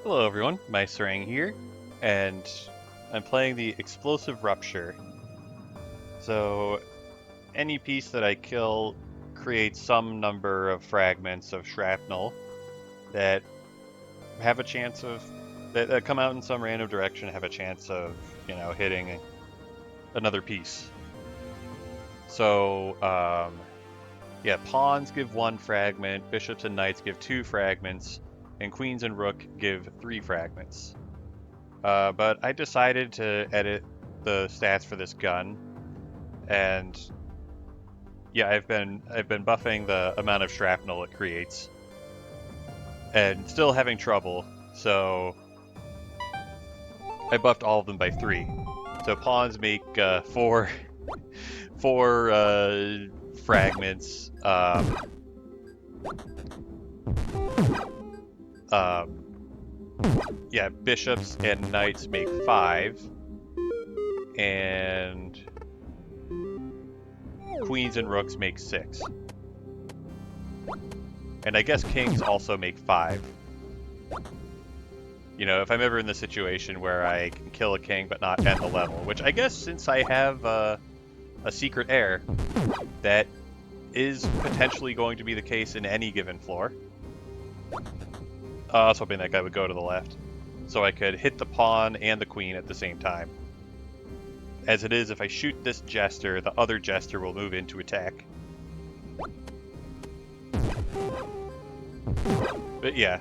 Hello everyone, Meisterang here, and I'm playing the Explosive Rupture. So any piece that I kill creates some number of fragments of shrapnel that have a chance of, that come out in some random direction, have a chance of, hitting another piece. So, yeah, pawns give 1 fragment, bishops and knights give 2 fragments, and queens and rook give 3 fragments. But I decided to edit the stats for this gun, and yeah, I've been buffing the amount of shrapnel it creates, and still having trouble. So I buffed all of them by 3. So pawns make 4 fragments. Yeah, bishops and knights make 5, and queens and rooks make 6. And I guess kings also make 5. You know, if I'm ever in the situation where I can kill a king but not end the level, which I guess since I have a secret heir, that is potentially going to be the case in any given floor. I was hoping that guy would go to the left, so I could hit the pawn and the queen at the same time. As it is, if I shoot this jester, the other jester will move in to attack. But yeah,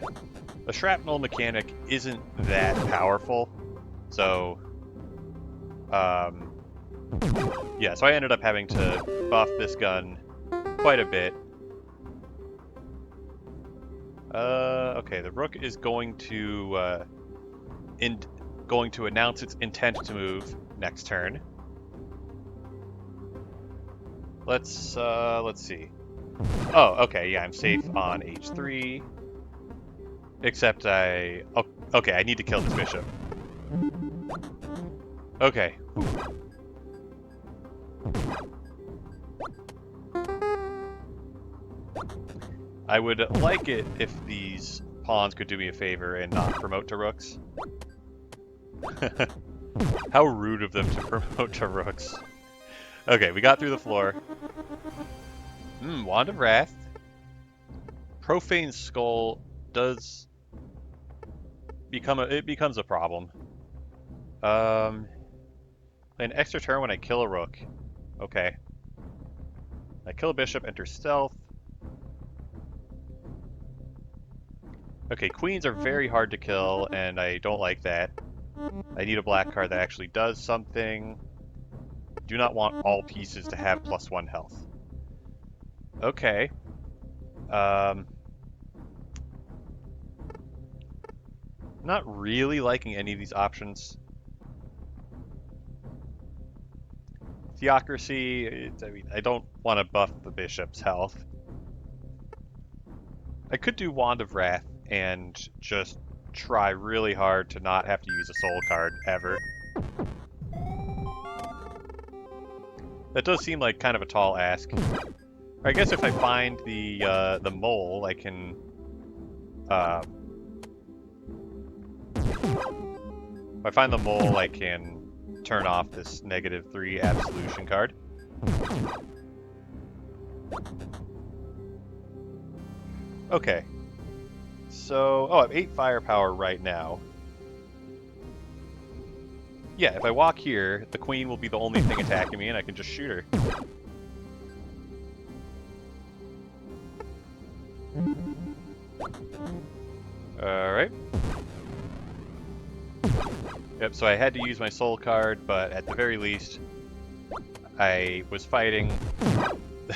the shrapnel mechanic isn't that powerful, so yeah, so I ended up having to buff this gun quite a bit. Okay, the rook is going to announce its intent to move next turn. Let's see. Oh, okay, yeah, I'm safe on h3. Except okay, I need to kill this bishop. Okay. I would like it if these pawns could do me a favor and not promote to rooks. How rude of them to promote to rooks. Okay, we got through the floor. Wand of Wrath. Profane Skull does becomes a problem. An extra turn when I kill a rook. Okay. I kill a bishop, enter stealth. Okay, queens are very hard to kill, and I don't like that. I need a black card that actually does something. Do not want all pieces to have +1 health. Okay. Not really liking any of these options. Theocracy, I mean, I don't want to buff the bishop's health. I could do Wand of Wrath and just try really hard to not have to use a soul card ever. That does seem like kind of a tall ask. I guess if I find the mole, I can if I find the mole, I can turn off this -3 absolution card. Okay. So, I have 8 firepower right now. Yeah, if I walk here, the queen will be the only thing attacking me, and I can just shoot her. Alright. Yep, so I had to use my soul card, but at the very least, I was fighting.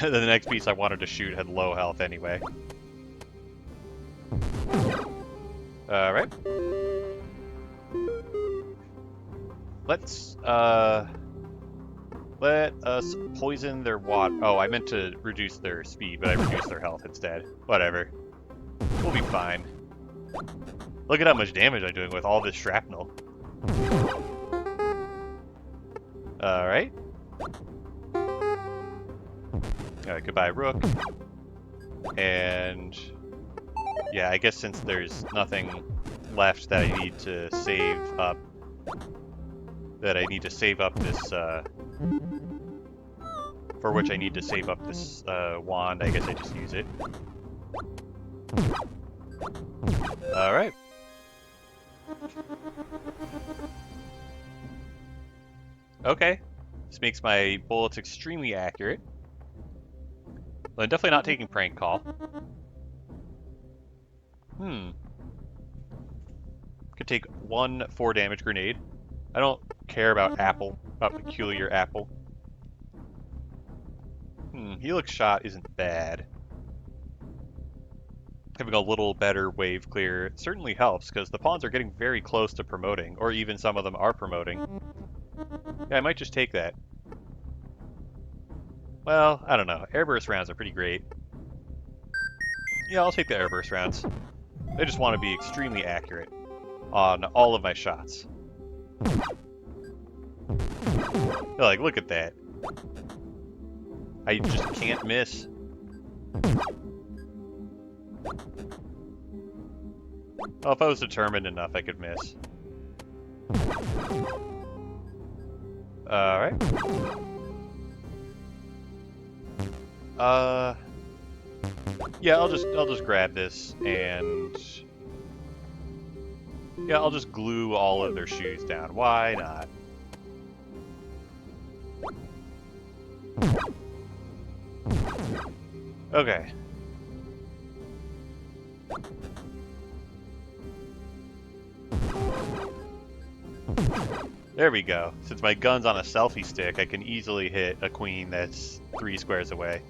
The next piece I wanted to shoot had low health anyway. Alright. Let's, let us poison their water. Oh, I meant to reduce their speed, but I reduced their health instead. Whatever. We'll be fine. Look at how much damage I'm doing with all this shrapnel. Alright. Alright, goodbye, rook. And yeah, I guess since there's nothing left that I need to save up. That I need to save up this, for which I need to save up this wand. I guess I just use it. Alright. Okay. This makes my bullets extremely accurate. Well, I'm definitely not taking prank call. Could take one 4 damage grenade. I don't care about peculiar apple. Helix shot isn't bad. Having a little better wave clear certainly helps, because the pawns are getting very close to promoting, or even some of them are promoting. Yeah, I might just take that. Well, I don't know. Airburst rounds are pretty great. Yeah, I'll take the airburst rounds. I just want to be extremely accurate on all of my shots. Like, look at that. I just can't miss. Well, if I was determined enough, I could miss. Alright. Yeah, I'll just grab this and yeah, I'll just glue all of their shoes down. Why not? Okay. There we go. Since my gun's on a selfie stick, I can easily hit a queen that's 3 squares away.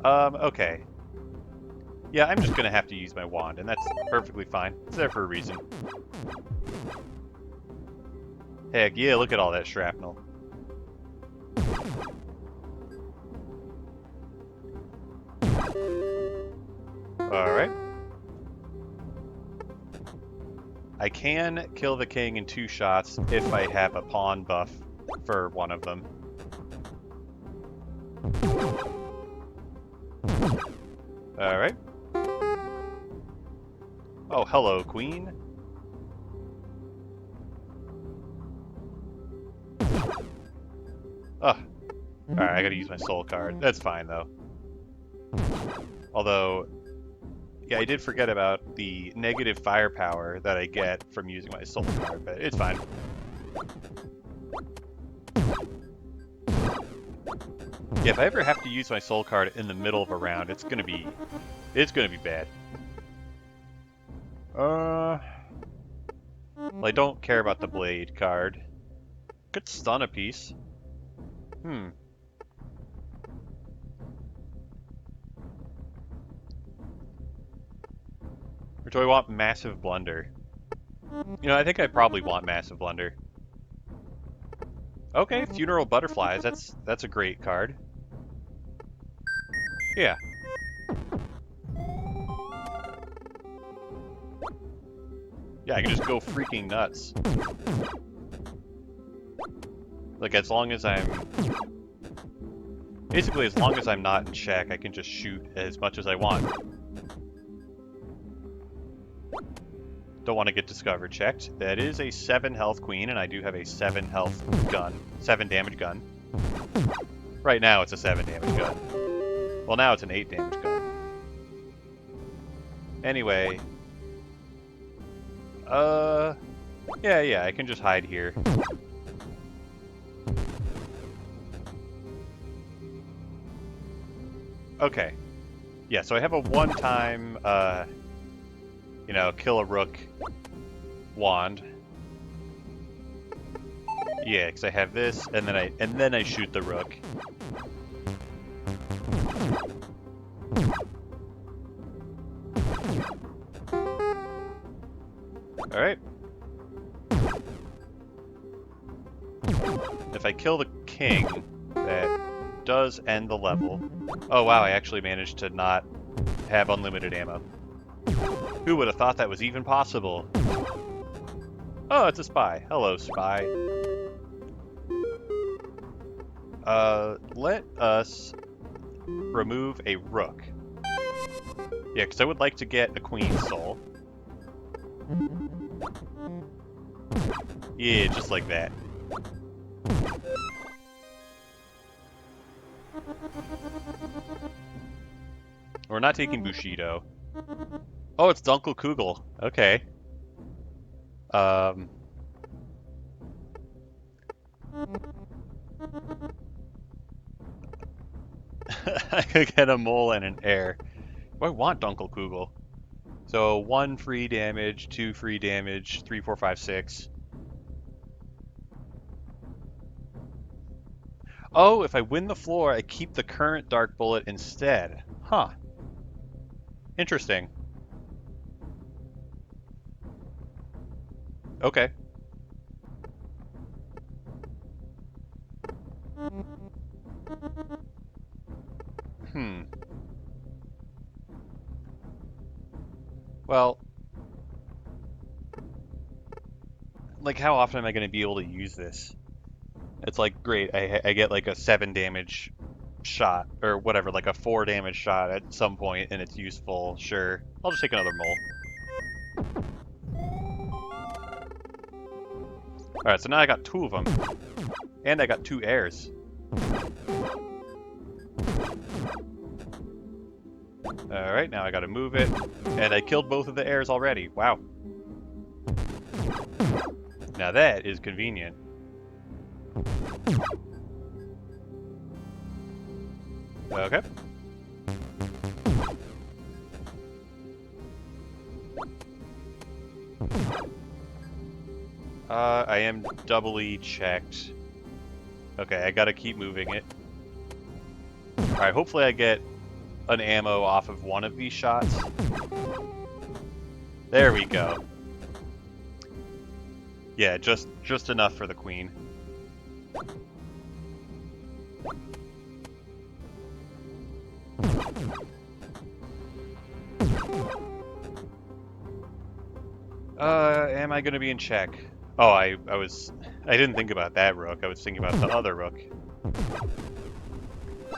Okay. Yeah, I'm just gonna have to use my wand, and that's perfectly fine. It's there for a reason. Heck yeah, look at all that shrapnel. Alright. I can kill the king in 2 shots if I have a pawn buff for one of them. Alright. Oh, hello, queen. Ugh. Alright, I gotta use my soul card. That's fine, though. Although, yeah, I did forget about the negative firepower that I get from using my soul card, but it's fine. Yeah, if I ever have to use my soul card in the middle of a round, it's gonna be bad. Well, I don't care about the blade card. Could stun a piece. Or do I want Massive Blunder? You know, I think I probably want Massive Blunder. Okay, Funeral Butterflies, that's a great card. Yeah. Yeah, I can just go freaking nuts. Like, as long as I'm... Basically, as long as I'm not in check, I can just shoot as much as I want. Don't want to get discovered checked. That is a 7 health queen, and I do have a 7 health gun. 7 damage gun. Right now, it's a 7 damage gun. Well, now it's an 8 damage gun. Anyway. Yeah, I can just hide here. Okay. Yeah, so I have a one-time, you know, kill a rook wand. Yeah, because I have this, and then I shoot the rook. All right. If I kill the king, that does end the level. Oh wow, I actually managed to not have unlimited ammo. Who would have thought that was even possible? Oh, it's a spy. Hello, spy. Let us remove a rook. Yeah, because I would like to get a queen soul. Yeah, just like that. We're not taking Bushido. Oh, it's Dunkelkugel. Okay. I could get a mole and an air. Oh, I want Dunkelkugel. So 1 free damage, 2 free damage, 3, 4, 5, 6. Oh, if I win the floor, I keep the current Dark Bullet instead. Huh. Interesting. Okay. Hmm. Well, like how often am I going to be able to use this? It's like, great, I get like a 7 damage shot, or whatever, like a 4 damage shot at some point, and it's useful, sure. I'll just take another mole. Alright, so now I got 2 of them. And I got 2 airs. Alright, now I gotta move it. And I killed both of the airs already. Wow. Now that is convenient. Okay. I am doubly checked. Okay, I gotta keep moving it. Alright, hopefully I get an ammo off of one of these shots. There we go. Yeah, just enough for the queen. Am I gonna be in check? Oh, I didn't think about that rook. I was thinking about the other rook.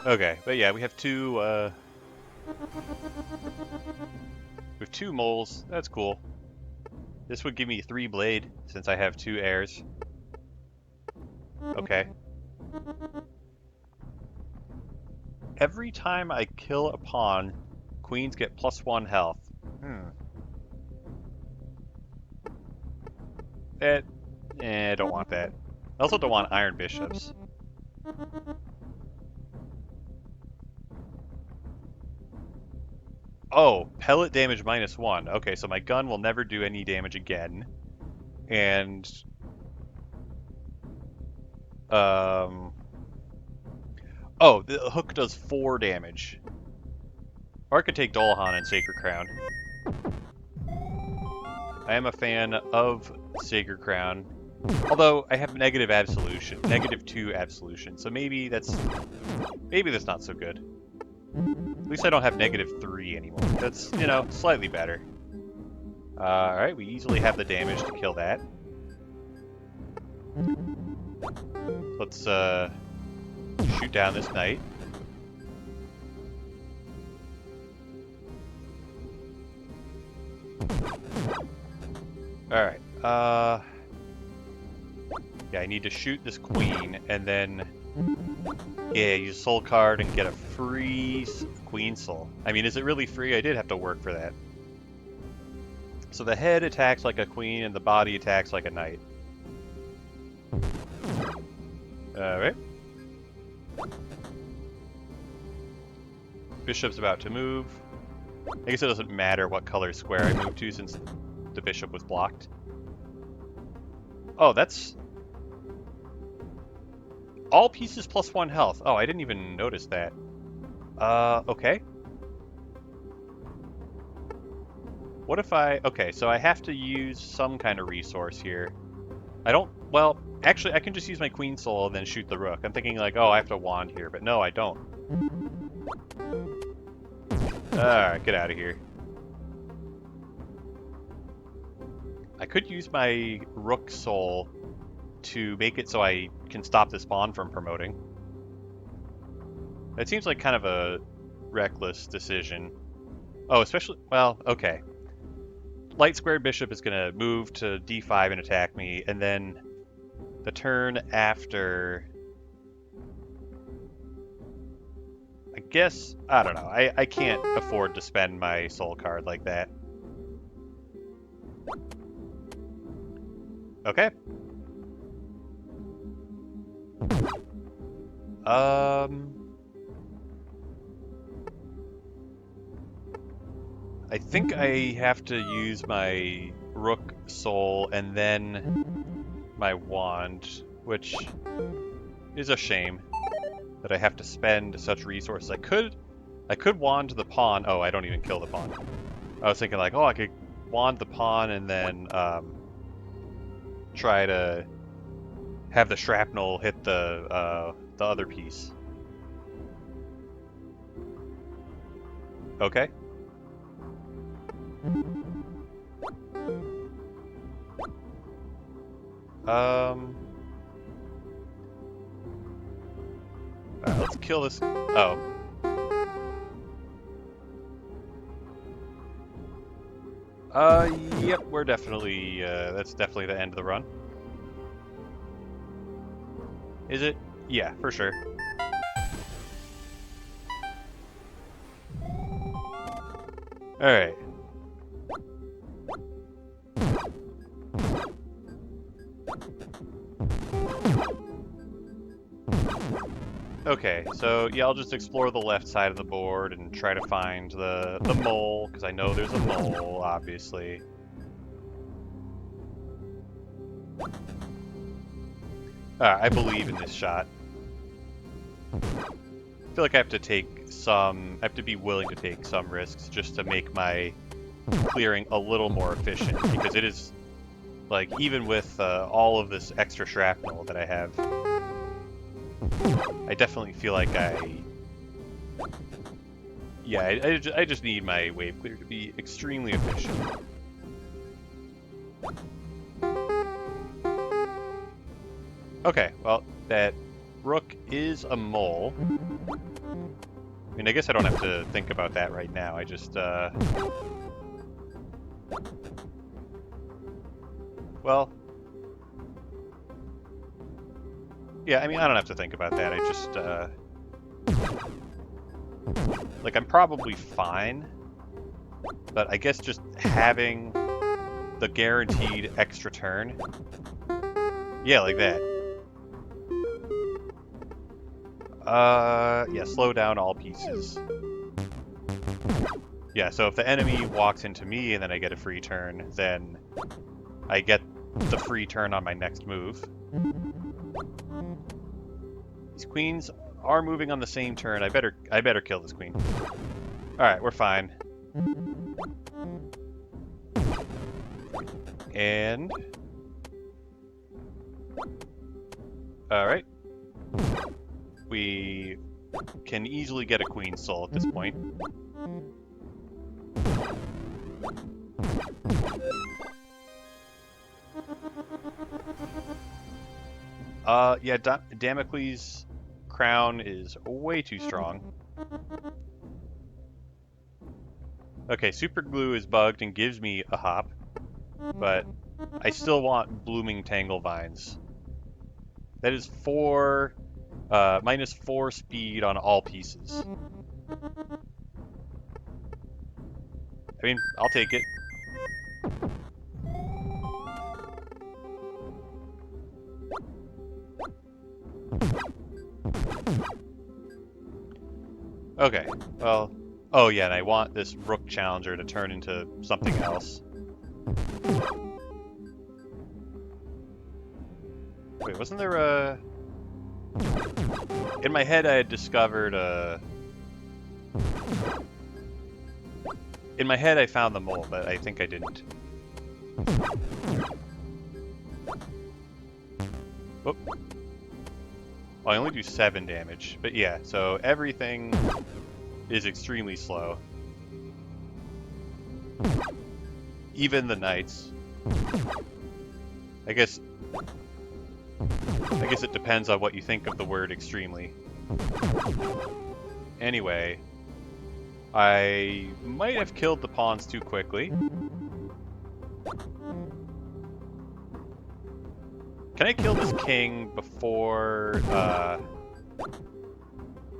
Okay, but yeah, we have 2 moles. That's cool. This would give me 3 blade since I have 2 airs. Okay. Every time I kill a pawn, queens get +1 health. I don't want that. I also don't want iron bishops. Oh, pellet damage -1. Okay, so my gun will never do any damage again. And oh, the hook does 4 damage. Or I could take Dolhan and Sacred Crown. I am a fan of Sacred Crown. Although I have negative absolution, -2 absolution, so maybe that's not so good. At least I don't have -3 anymore. That's, you know, slightly better. Alright, we easily have the damage to kill that. Let's shoot down this knight. Alright, yeah, I need to shoot this queen, and then, yeah, use a soul card and get a free queen soul. I mean, is it really free? I did have to work for that. So the head attacks like a queen, and the body attacks like a knight. Alright. Bishop's about to move. I guess it doesn't matter what color square I move to since the bishop was blocked. Oh, that's... all pieces +1 health. Oh, I didn't even notice that. Okay. What if I... okay, so I have to use some kind of resource here. I don't... well, actually, I can just use my queen soul and then shoot the rook. I'm thinking like, oh, I have to wand here, but no, I don't. Alright, get out of here. I could use my rook soul to make it so I can stop this pawn from promoting. That seems like kind of a reckless decision. Oh, especially, well, okay. Light squared bishop is going to move to d5 and attack me, and then the turn after, I guess, I don't know. I can't afford to spend my soul card like that. Okay. I think I have to use my rook soul and then my wand, which is a shame that I have to spend such resources. I could wand the pawn. Oh, I don't even kill the pawn. I was thinking like, oh, I could wand the pawn and then try to have the shrapnel hit the other piece. Okay. Let's kill this. Oh. Yep, we're definitely, that's definitely the end of the run. Is it? Yeah, for sure. Alright. Okay, so yeah, I'll just explore the left side of the board and try to find the mole, because I know there's a mole, obviously. I believe in this shot. I feel like I have to be willing to take some risks just to make my clearing a little more efficient, because it is, like, even with all of this extra shrapnel that I have, I definitely feel like I just need my wave clear to be extremely efficient. Okay, well, that rook is a mole. I mean, I guess I don't have to think about that right now. I just, well, yeah, I mean, I don't have to think about that. I just, like, I'm probably fine, but I guess just having the guaranteed extra turn, yeah, like that. Yeah, slow down all pieces. Yeah, so if the enemy walks into me and then I get a free turn, then I get the free turn on my next move. These queens are moving on the same turn. I better kill this queen. Alright, we're fine. And alright. We can easily get a queen soul at this point. Yeah, Damocles' crown is way too strong. Okay, super glue is bugged and gives me a hop, but I still want blooming tangle vines. That is -4 speed on all pieces. I mean, I'll take it. Okay, well, oh yeah, and I want this rook challenger to turn into something else. Wait, wasn't there a... In my head, I had discovered a... In my head, I found the mole, but I think I didn't. Whoop. Well, I only do 7 damage, but yeah, so everything is extremely slow. Even the knights. I guess it depends on what you think of the word extremely. Anyway, I might have killed the pawns too quickly. Can I kill this king before,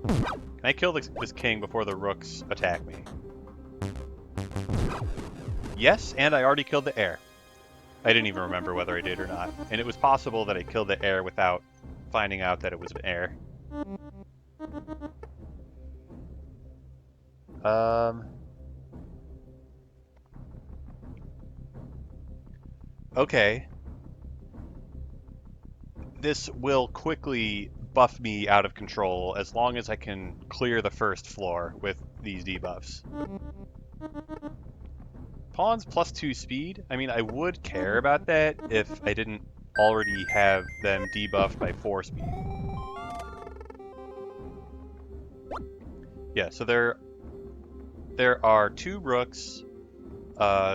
Can I kill this king before the rooks attack me? Yes, and I already killed the heir. I didn't even remember whether I did or not. And it was possible that I killed the heir without finding out that it was an heir. Okay. This will quickly buff me out of control as long as I can clear the first floor with these debuffs. Pawns +2 speed? I mean, I would care about that if I didn't already have them debuffed by 4 speed. Yeah, so there are 2 rooks,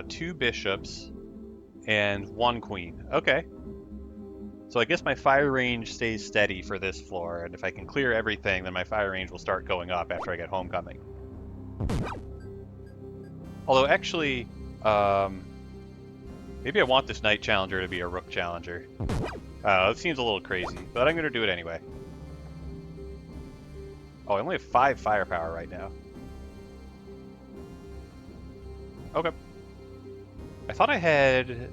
2 bishops, and 1 queen. Okay. So I guess my fire range stays steady for this floor, and if I can clear everything, then my fire range will start going up after I get homecoming. Although actually, maybe I want this knight challenger to be a rook challenger. It seems a little crazy, but I'm going to do it anyway. Oh, I only have 5 firepower right now. Okay. I thought I had...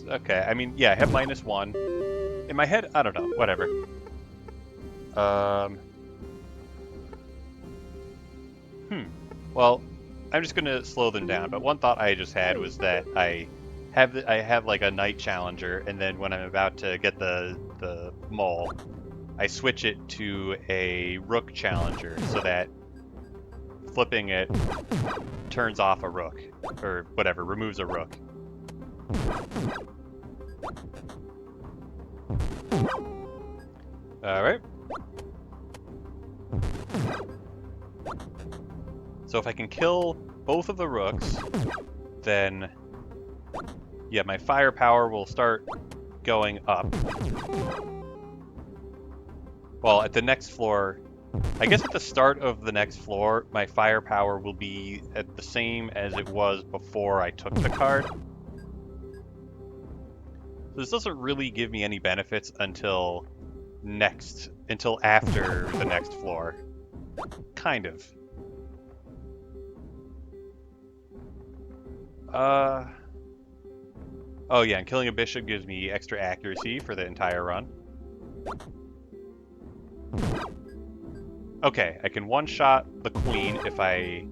Okay, I mean, yeah, I have -1. In my head, I don't know, whatever. Well, I'm just gonna slow them down, but one thought I just had was that I have like a knight challenger, and then when I'm about to get the mole, I switch it to a rook challenger so that flipping it turns off a rook, or whatever, removes a rook. Alright. So if I can kill both of the rooks, then yeah, my firepower will start going up. Well, at the next floor, I guess at the start of the next floor, my firepower will be at the same as it was before I took the card. So this doesn't really give me any benefits until after the next floor. Kind of. Oh yeah, and killing a bishop gives me extra accuracy for the entire run. Okay, I can one-shot the queen if I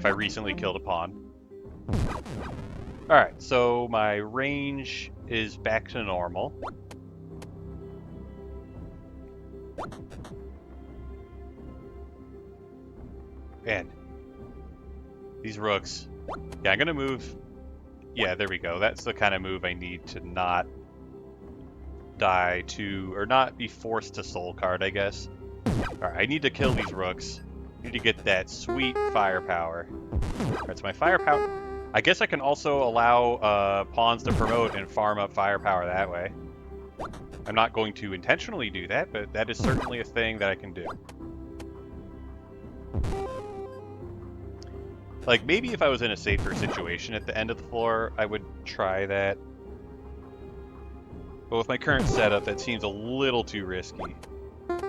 recently killed a pawn. Alright, so my range is back to normal. And these rooks. Yeah, I'm gonna move. Yeah, there we go. That's the kind of move I need to not die to, or not be forced to soul card, I guess. Alright, I need to kill these rooks. I need to get that sweet firepower. Alright, so my firepower... I guess I can also allow pawns to promote and farm up firepower that way. I'm not going to intentionally do that, but that is certainly a thing that I can do. Like, maybe if I was in a safer situation at the end of the floor, I would try that. But with my current setup, that seems a little too risky. And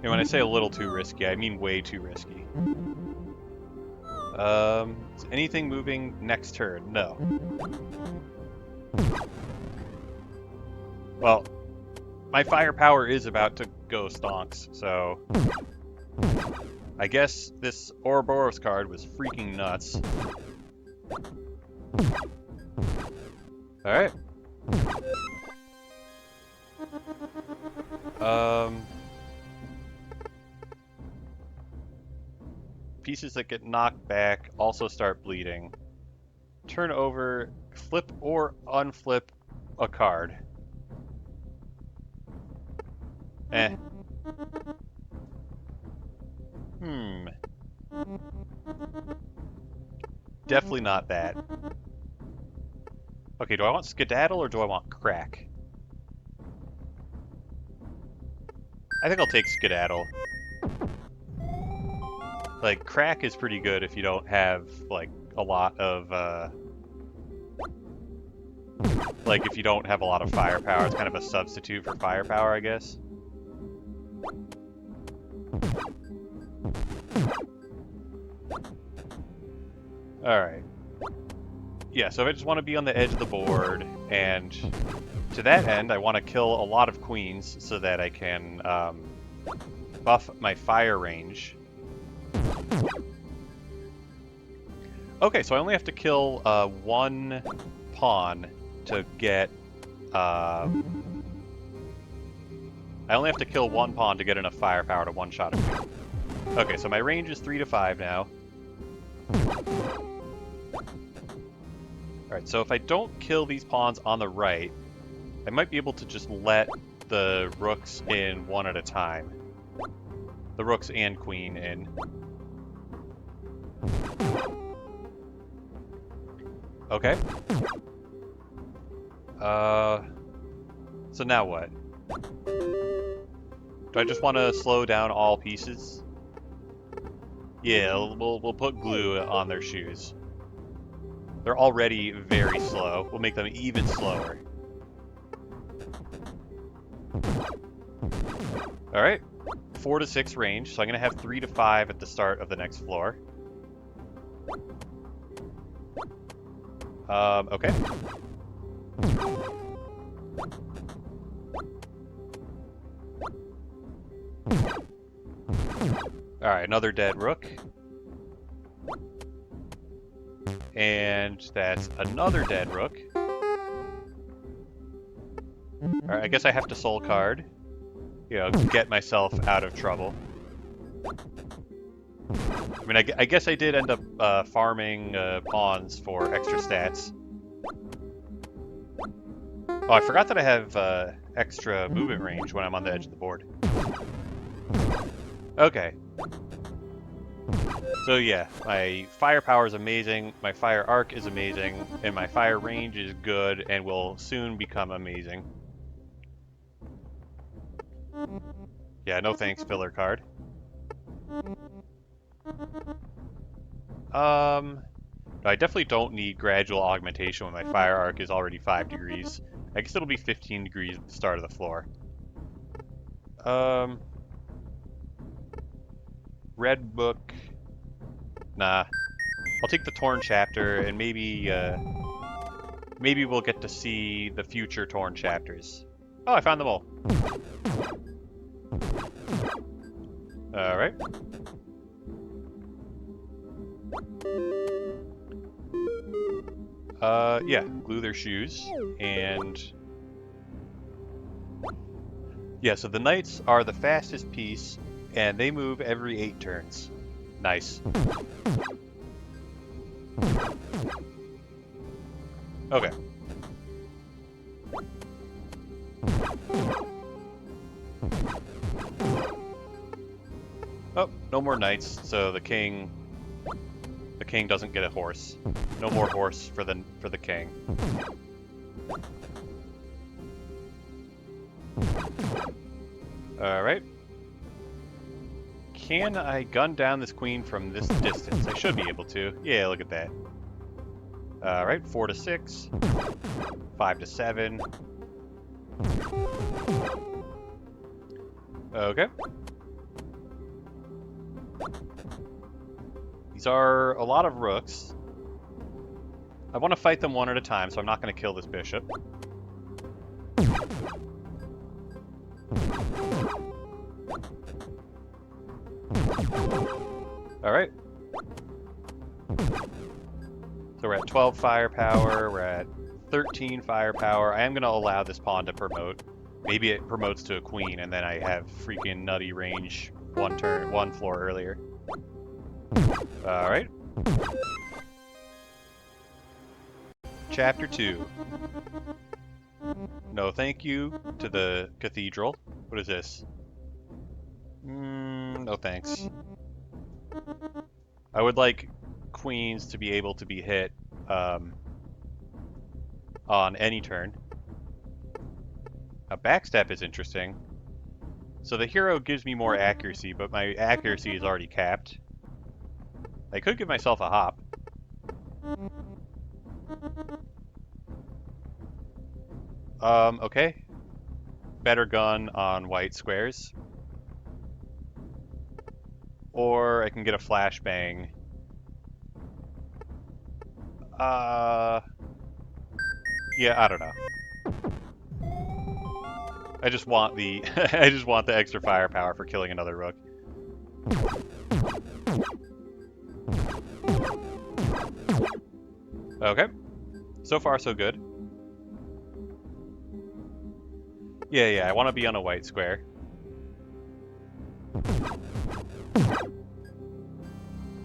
when I say a little too risky, I mean way too risky. Is anything moving next turn? No. Well, my firepower is about to go stonks, so... I guess this Ouroboros card was freaking nuts. Alright. Pieces that get knocked back also start bleeding. Turn over, flip or unflip a card. Eh. Definitely not that. Okay, do I want skedaddle or do I want crack? I think I'll take skedaddle. Like, crack is pretty good if you don't have, like, a lot of, like, if you don't have a lot of firepower. It's kind of a substitute for firepower, I guess. Alright. Yeah, so I just want to be on the edge of the board, and to that end, I want to kill a lot of queens so that I can buff my fire range. Okay, so I only have to kill one pawn to get... I only have to kill one pawn to get enough firepower to one-shot a queen. Okay, so my range is 3 to 5 now. Alright, so if I don't kill these pawns on the right, I might be able to just let the rooks in one at a time. The rooks and queen in. Okay. So now what? Do I just want to slow down all pieces? Yeah, we'll put glue on their shoes. They're already very slow. We'll make them even slower. Alright. 4 to 6 range, so I'm going to have 3 to 5 at the start of the next floor. Okay. Alright, another dead rook. And that's another dead rook. Alright, I guess I have to soul card. You know, get myself out of trouble. I mean, I guess I did end up farming pawns for extra stats. Oh, I forgot that I have extra movement range when I'm on the edge of the board. Okay. So yeah, my firepower is amazing, my fire arc is amazing, and my fire range is good and will soon become amazing. Yeah, no thanks, filler card. I definitely don't need gradual augmentation when my fire arc is already 5 degrees. I guess it'll be 15 degrees at the start of the floor. Red book. Nah. I'll take the torn chapter, and maybe maybe we'll get to see the future torn chapters. Oh, I found them all. Alright. Yeah, glue their shoes, and... Yeah, so the knights are the fastest piece, and they move every 8 turns. Nice. Okay. Oh, no more knights, so the king doesn't get a horse. No more horse for the king. Alright. Can I gun down this queen from this distance? I should be able to. Yeah, look at that. Alright, 4 to 6. 5 to 7. Okay. These are a lot of rooks. I want to fight them one at a time, so I'm not going to kill this bishop. Alright. So we're at 12 firepower, we're at 13 firepower. I am going to allow this pawn to promote. Maybe it promotes to a queen, and then I have freaking nutty range one floor earlier. Alright. Chapter 2. No thank you to the cathedral. What is this? No thanks. I would like queens to be able to be hit on any turn. Now, backstep is interesting. So the hero gives me more accuracy, but my accuracy is already capped. I could give myself a hop. Okay. Better gun on white squares. Or I can get a flashbang. Yeah, I don't know. I just want the I just want the extra firepower for killing another rook. Okay. So far so good. Yeah, I want to be on a white square.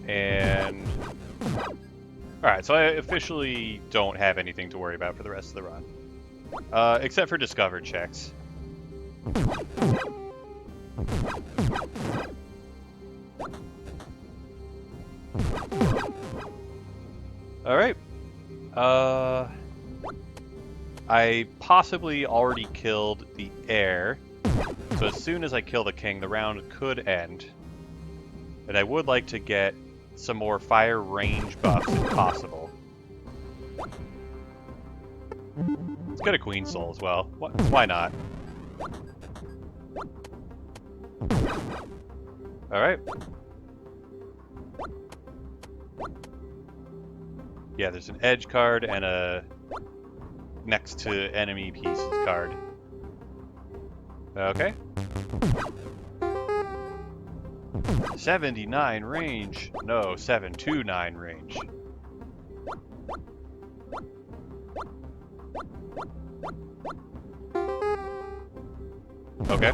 And alright, so I officially don't have anything to worry about for the rest of the run. Except for discovered checks. Alright. I possibly already killed the heir, so as soon as I kill the king, the round could end. And I would like to get some more fire range buffs if possible. Let's get a queen soul as well. Why not? Alright. Yeah, there's an edge card and a next to enemy pieces card. Okay. 79 range. No, 729 range. Okay.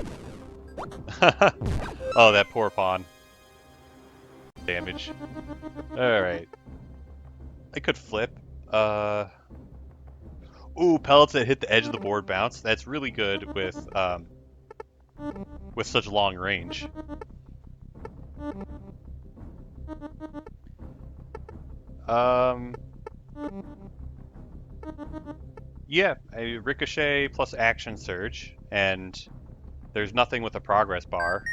Oh, that poor pawn. Damage. Alright. I could flip. Ooh, pellets that hit the edge of the board bounce. That's really good with such long range. Yeah, a ricochet plus action surge, and there's nothing with a progress bar.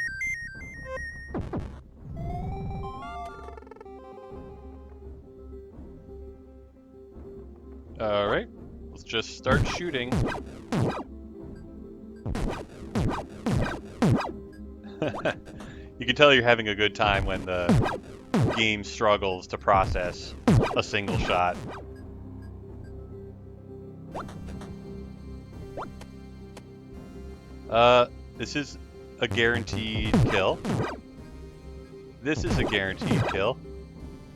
Alright, let's just start shooting. You can tell you're having a good time when the game struggles to process a single shot. This is a guaranteed kill. This is a guaranteed kill.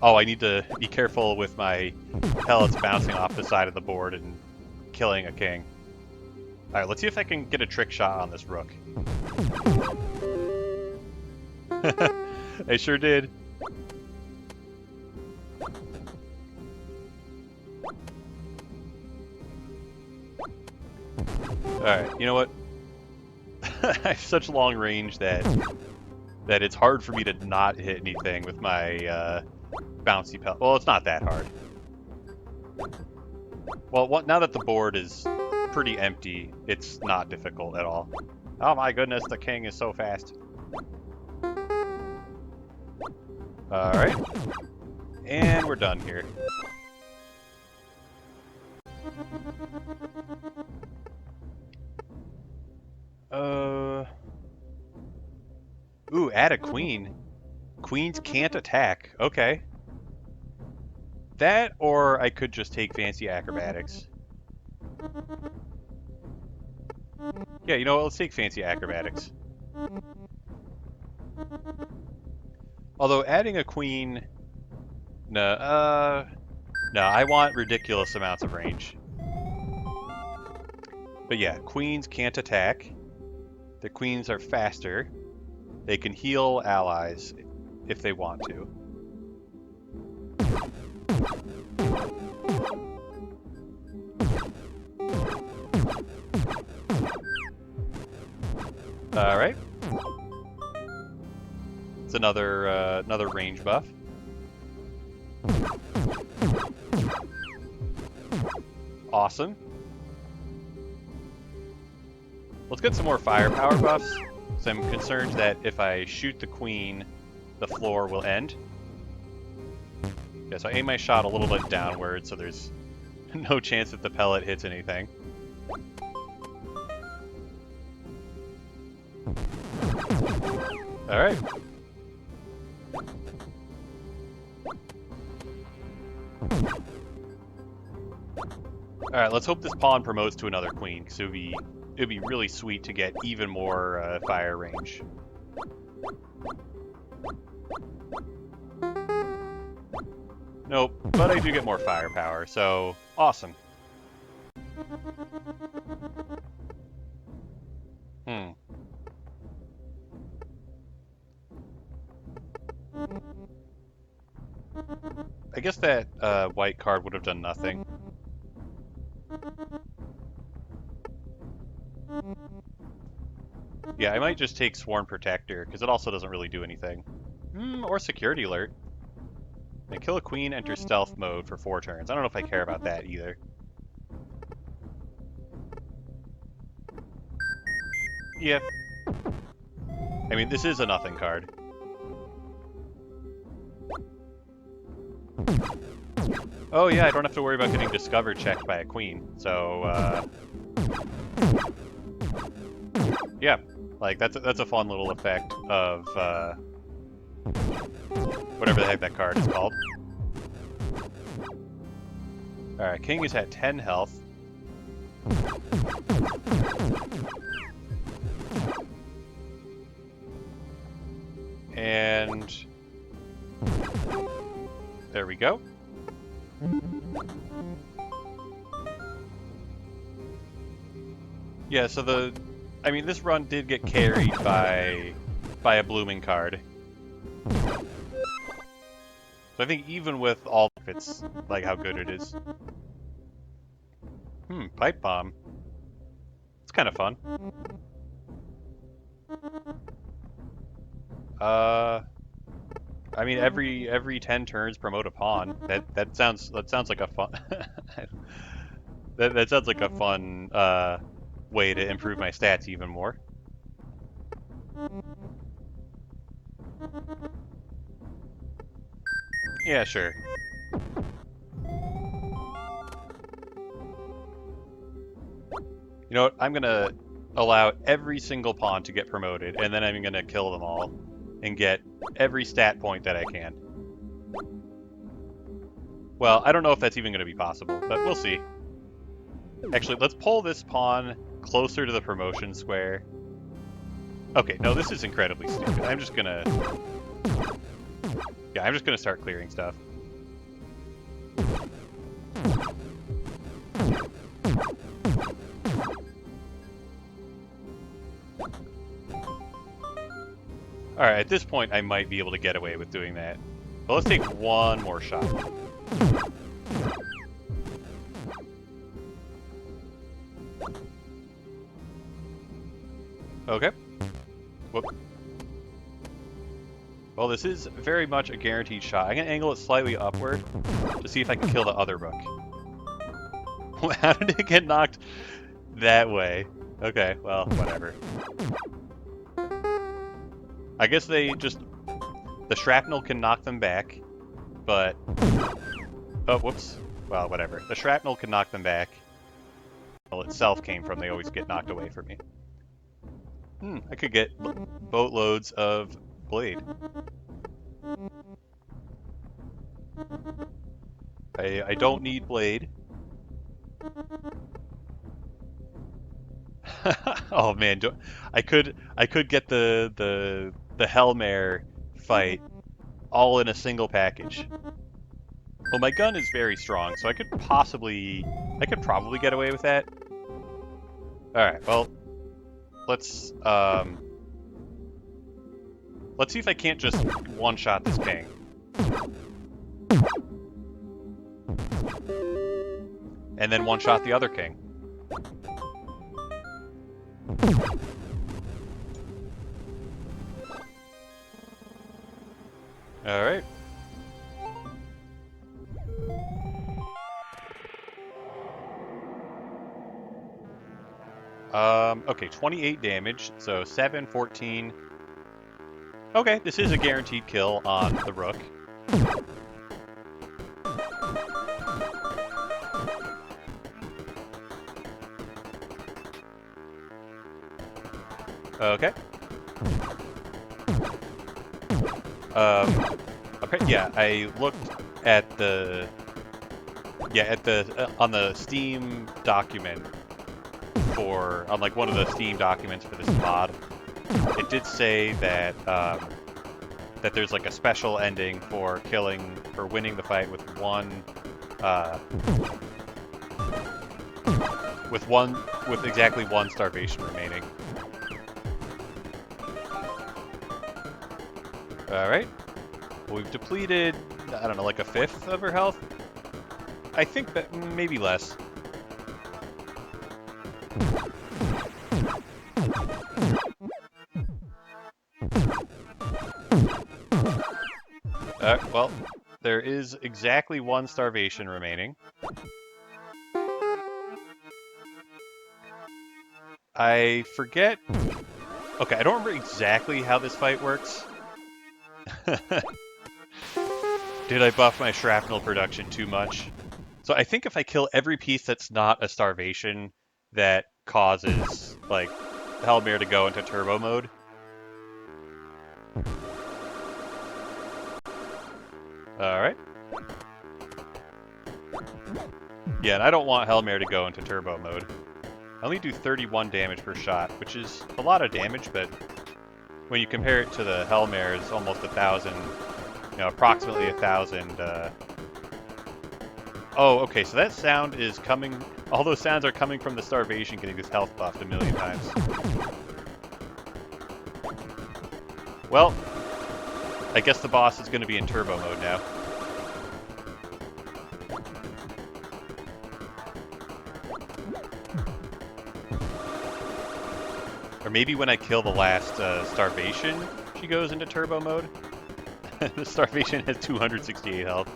Oh, I need to be careful with my pellets bouncing off the side of the board and killing a king. Alright, let's see if I can get a trick shot on this rook. I sure did. Alright, you know what? I have such long range that it's hard for me to not hit anything with my bouncy pellet. Well, it's not that hard. Well, now that the board is pretty empty, it's not difficult at all. Oh my goodness, the king is so fast. Alright. And we're done here. Ooh, add a queen. Queens can't attack. Okay. That, or I could just take fancy acrobatics. Yeah, you know what? Let's take fancy acrobatics. Although adding a queen... No, I want ridiculous amounts of range. But yeah, queens can't attack. The queens are faster. They can heal allies if they want to. Alright. It's another range buff. Awesome. Let's get some more firepower buffs. So I'm concerned that if I shoot the queen, the floor will end. Yeah, so I aim my shot a little bit downward, so there's no chance that the pellet hits anything. Alright. Alright, let's hope this pawn promotes to another queen, because it would be really sweet to get even more fire range. Nope, but I do get more firepower, so awesome. I guess that white card would have done nothing. Yeah, I might just take Sworn Protector, because it also doesn't really do anything. Or Security Alert. And kill a queen, enter stealth mode for 4 turns. I don't know if I care about that either. Yeah. I mean, this is a nothing card. Oh yeah, I don't have to worry about getting discovered checked by a queen. So, yeah. Like, that's a fun little effect of, whatever the heck that card is called. Alright, king is at 10 health. And there we go. Yeah, so I mean, this run did get carried by a blooming card. So I think even with all it's like how good it is. Pipe bomb. It's kind of fun. I mean, every 10 turns promote a pawn. That sounds like a fun that sounds like a fun way to improve my stats even more. Yeah, sure. You know what? I'm gonna allow every single pawn to get promoted, and then I'm gonna kill them all and get every stat point that I can. Well, I don't know if that's even gonna be possible, but we'll see. Actually, let's pull this pawn closer to the promotion square. Okay, no, this is incredibly stupid. I'm just gonna start clearing stuff. Alright, at this point I might be able to get away with doing that. But let's take one more shot. Okay. Whoop. Well, this is very much a guaranteed shot. I'm going to angle it slightly upward to see if I can kill the other rook. How did it get knocked that way? Okay, well, whatever. I guess the shrapnel can knock them back, but... Oh, whoops. Well, whatever. The shrapnel can knock them back. Well, itself came from, they always get knocked away from me. I could get boatloads of blade. I don't need blade. Oh man, I could get the Hellmare fight all in a single package. Well, my gun is very strong, so I could probably get away with that. All right, well, let's see if I can't just one-shot this king. And then one-shot the other king. Alright. Okay, 28 damage, so 7, 14. Okay, this is a guaranteed kill on the rook. Okay. Okay, yeah, I looked at the on the Steam document on like one of the Steam documents for this mod. It did say that that there's like a special ending for winning the fight with exactly one starvation remaining. All right. Well, we've depleted, I don't know, like a fifth of her health. I think that maybe less. Well, there is exactly one starvation remaining. I forget. Okay, I don't remember exactly how this fight works. Did I buff my shrapnel production too much? So I think if I kill every piece that's not a starvation, that causes, like, Hellmare to go into turbo mode. Alright. Yeah, and I don't want Hellmare to go into turbo mode. I only do 31 damage per shot, which is a lot of damage, but when you compare it to the Hellmare's almost 1,000, approximately 1,000, Oh, okay, so that sound is coming... All those sounds are coming from the starvation getting this health buffed a million times. Well, I guess the boss is going to be in turbo mode now. Or maybe when I kill the last starvation, she goes into turbo mode. The starvation has 268 health.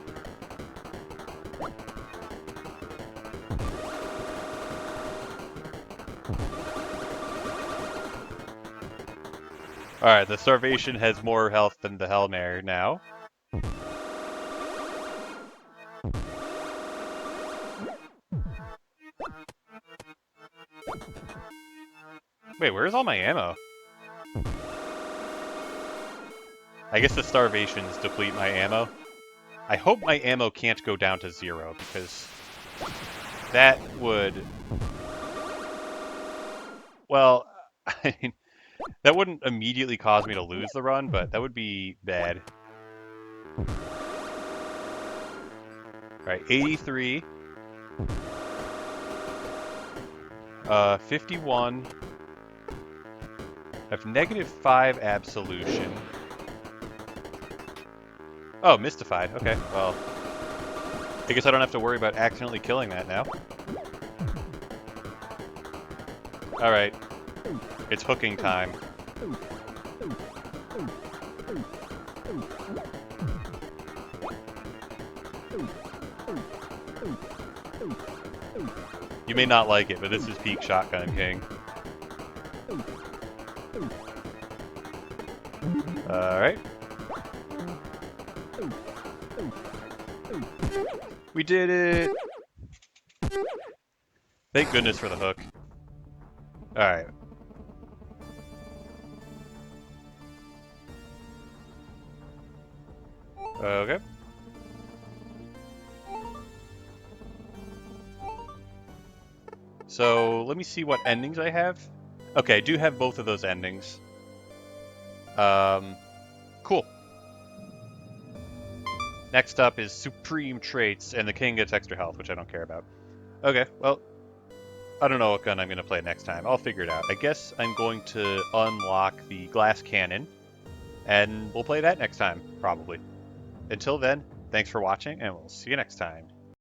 Alright, the starvation has more health than the Hellmare now. Wait, where's all my ammo? I guess the starvations deplete my ammo. I hope my ammo can't go down to 0, because that would... Well, I mean, that wouldn't immediately cause me to lose the run, but that would be bad. Alright, 83. 51. I have -5 absolution. Oh, mystified. Okay, well, I guess I don't have to worry about accidentally killing that now. Alright, it's hooking time. You may not like it, but this is peak Shotgun King. Alright. We did it! Thank goodness for the hook. Alright. Okay. So, let me see what endings I have. Okay, I do have both of those endings. Cool. Next up is Supreme Traits, and the king gets extra health, which I don't care about. Okay, well, I don't know what gun I'm going to play next time. I'll figure it out. I guess I'm going to unlock the glass cannon, and we'll play that next time, probably. Until then, thanks for watching, and we'll see you next time.